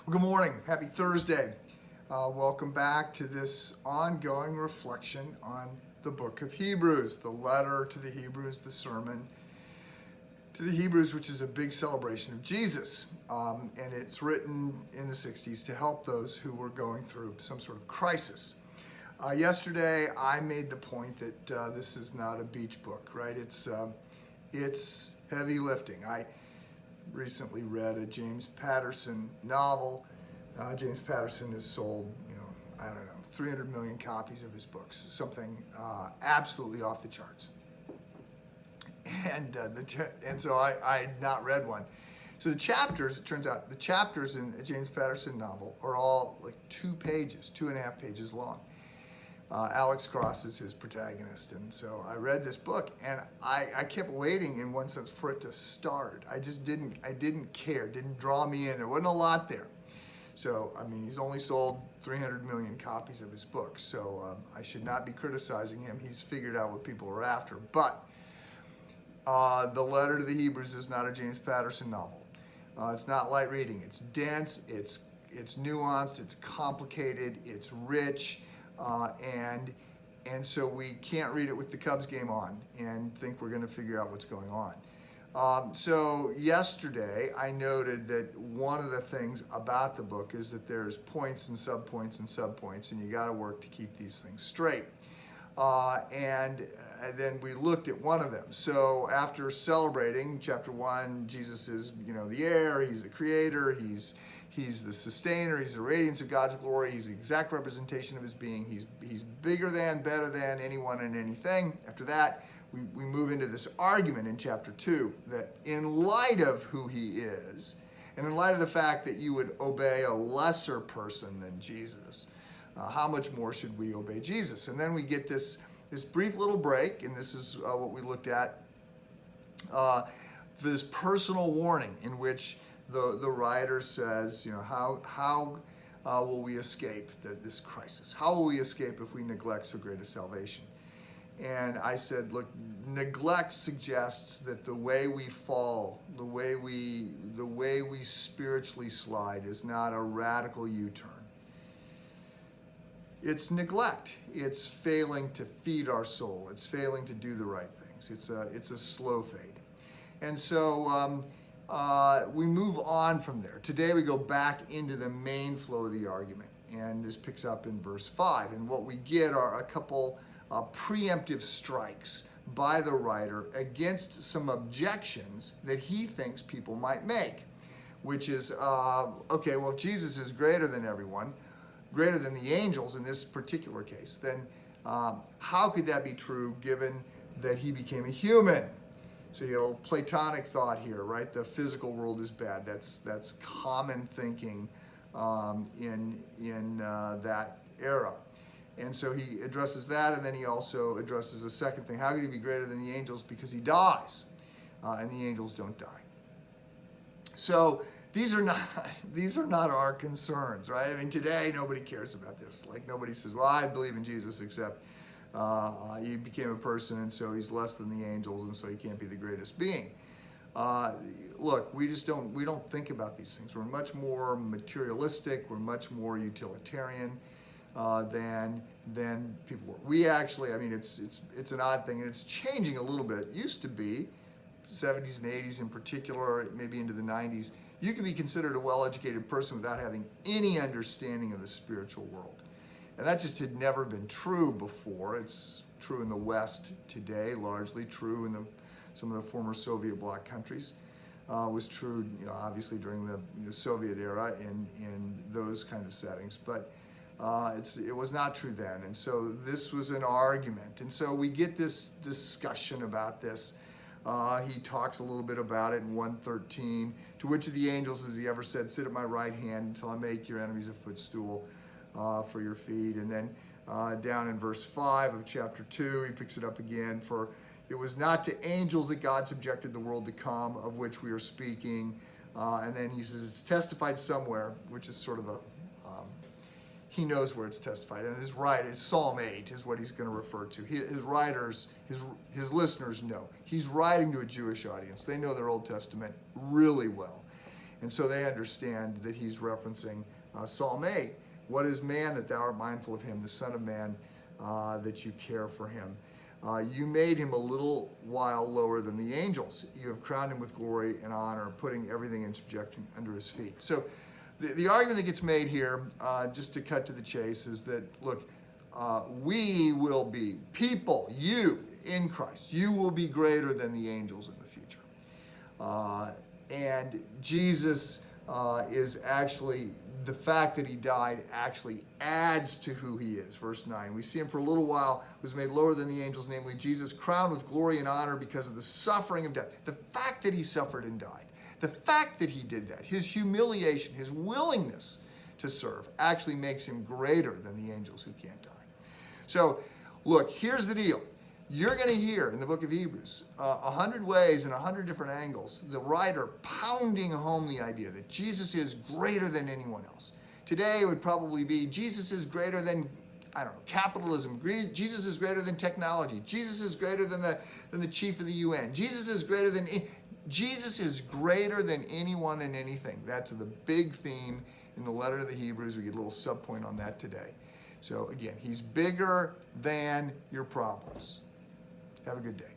Well, good morning. Happy Thursday. Welcome back to this ongoing reflection on the book of Hebrews, the letter to the Hebrews, the sermon to the Hebrews, which is a big celebration of Jesus. And it's written in the 60s to help those who were going through some sort of crisis. Yesterday, I made the point that this is not a beach book, right? It's heavy lifting. I recently read a James Patterson novel. James Patterson has sold, 300 million copies of his books, something absolutely off the charts. And so I had not read one. So the chapters, it turns out, the chapters in a James Patterson novel are all like 2.5 pages long. Alex Cross is his protagonist, and so I read this book, and I kept waiting, in one sense, for it to start. I didn't care, didn't draw me in. There wasn't a lot there. So, he's only sold 300 million copies of his book, so I should not be criticizing him. He's figured out what people are after. But the letter to the Hebrews is not a James Patterson novel. It's not light reading. It's dense, it's nuanced, it's complicated, it's rich. And so we can't read it with the Cubs game on and think we're going to figure out what's going on. So yesterday I noted that one of the things about the book is that there's points and subpoints and subpoints, and you got to work to keep these things straight. And then we looked at one of them. So after celebrating chapter 1, Jesus is, the air, he's the creator, He's the sustainer, he's the radiance of God's glory, he's the exact representation of his being, he's bigger than, better than anyone and anything. After that, we move into this argument in chapter 2 that in light of who he is, and in light of the fact that you would obey a lesser person than Jesus, how much more should we obey Jesus? And then we get this brief little break, and this is what we looked at, this personal warning in which the writer says, how will we escape this crisis? How will we escape if we neglect so great a salvation? And I said, look, neglect suggests that the way we fall, the way we spiritually slide is not a radical U-turn. It's neglect. It's failing to feed our soul. It's failing to do the right things. It's a slow fade. And so we move on from there. Today we go back into the main flow of the argument, and this picks up in verse 5. And what we get are a couple preemptive strikes by the writer against some objections that he thinks people might make, which is, if Jesus is greater than everyone, greater than the angels in this particular case, then how could that be true given that he became a human? So you get a little Platonic thought here, right? The physical world is bad. That's common thinking in that era. And so he addresses that, and then he also addresses a second thing. How could he be greater than the angels? Because he dies, and the angels don't die. So these are not our concerns, right? Today nobody cares about this. Like nobody says, well, I believe in Jesus, except he became a person, and so he's less than the angels, and so he can't be the greatest being. Look, we don't think about these things. We're much more materialistic. We're much more utilitarian than people were. We actually, it's an odd thing, and it's changing a little bit. It used to be, 70s and 80s in particular, maybe into the 90s, you could be considered a well-educated person without having any understanding of the spiritual world. And that just had never been true before. It's true in the West today, largely true in some of the former Soviet bloc countries. Was true, obviously during the Soviet era in those kind of settings. But it was not true then. And so this was an argument. And so we get this discussion about this. He talks a little bit about it in 1:13. To which of the angels has he ever said, sit at my right hand until I make your enemies a footstool for your feet? And then down in verse 5 of chapter 2, he picks it up again. For it was not to angels that God subjected the world to come, of which we are speaking. And then he says it's testified somewhere, which is sort of he knows where it's testified. And his Psalm 8 is what he's going to refer to. His writers, his listeners know. He's writing to a Jewish audience. They know their Old Testament really well. And so they understand that he's referencing Psalm 8. What is man that thou art mindful of him, the Son of Man, that you care for him? You made him a little while lower than the angels. You have crowned him with glory and honor, putting everything in subjection under his feet. So the argument that gets made here, just to cut to the chase, is that, look, we will be, people, you in Christ, you will be greater than the angels in the future. And Jesus is actually, the fact that he died actually adds to who he is. Verse 9, we see him for a little while, was made lower than the angels, namely Jesus, crowned with glory and honor because of the suffering of death. The fact that he suffered and died, the fact that he did that, his humiliation, his willingness to serve actually makes him greater than the angels who can't die. So, look, here's the deal. You're going to hear in the book of Hebrews 100 ways and 100 different angles, the writer pounding home the idea that Jesus is greater than anyone else. Today it would probably be Jesus is greater than, I don't know, capitalism. Jesus is greater than technology. Jesus is greater than the chief of the UN. Jesus is greater than anyone and anything. That's the big theme in the letter to the Hebrews. We get a little subpoint on that today. So again, he's bigger than your problems. Have a good day.